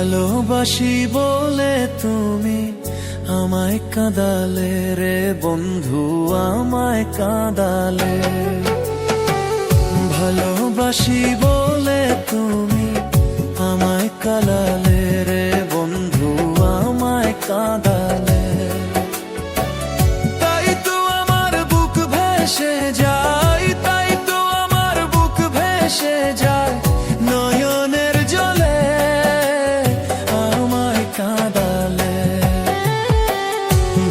ভালোবাসি বলে তুমি আমায় কাঁদালে রে বন্ধু, আমায় কাঁদালে। ভালোবাসি বলে তুমি আমায় কাঁদালে রে বন্ধু, আমায় কাঁদালে। তাই তো আমার বুক ভেসে যায়, তাই তো আমার বুক ভেসে যায় নয়নের জলে আমায় কাঁদালে।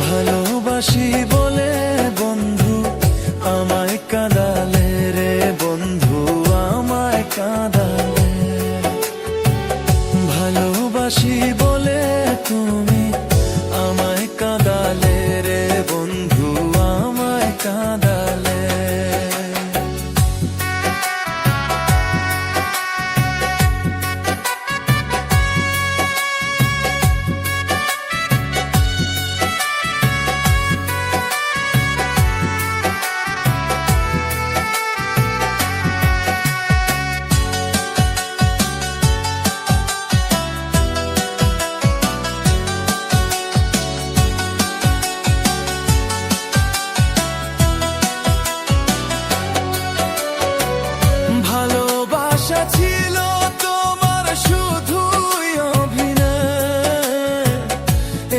ভালোবাসি বলে বন্ধু আমায় কাঁদালে রে বন্ধু, আমায় কাঁদালে। ভালোবাসি বলে তুমি আমায় কাঁদালে রে বন্ধু, আমায় কাঁদালে। ভালোবাসা ছিল তোমার শুধুই অভিনয়,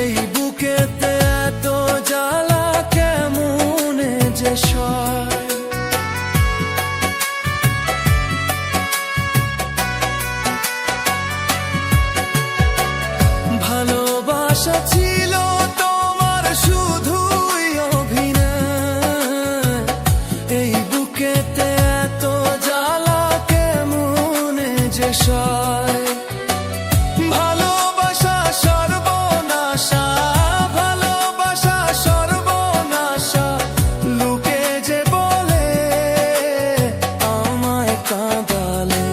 এই বুকেতে এত জ্বালা কেমনে যে সয়। ভালোবাসা ছিল তোমার শুধুই অভিনয়, এই বুকেতে এত জ্বালা কেমনে যে সয়। ভালোবাসা সর্বনাশা, ভালোবাসা সর্বনাশা, লোকে যে বলে আমায় কাঁদালে।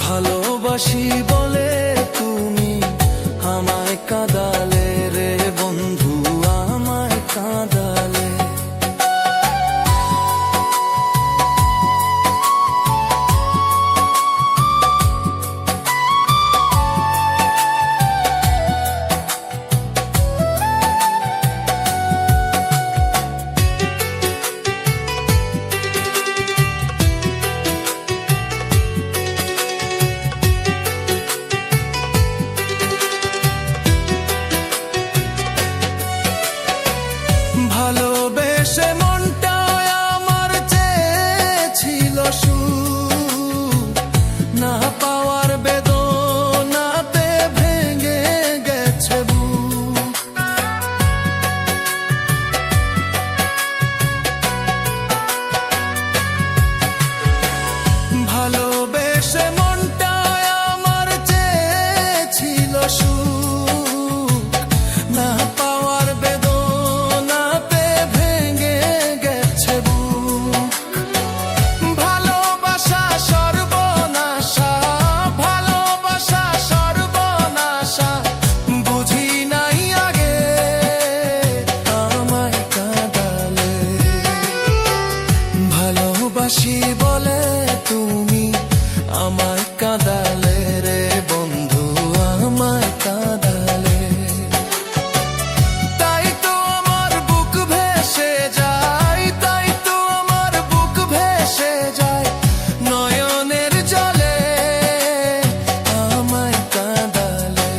ভালোবাসি বলে তুমি আমায় কাঁদালে রে বন্ধু, আমায় কাঁদালে। ভালোবেসে মনটা আমার চেয়েছিল সুখ, না পাওয়ার বেদনাতে ভেঙে গেছে বুক। ভালোবেসে মনটা আমার চেয়েছিল সুখ, না পাওয়ার বেদনাতে ভেঙে গেছে বুক। ভালোবাসা সর্বনাশা, ভালোবাসা সর্বনাশা, বুঝি নাই আগে আমায় কাঁদালে। ভালোবাসি বলে তুমি আমায় কাঁদালে রে বন্ধু, আমায় কাঁদালে। তাই তো আমার বুক ভেসে যায়, তাই তো আমার বুক ভেসে যায় নয়নের জলে আমায় কাঁদালে।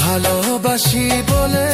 ভালোবাসি বলে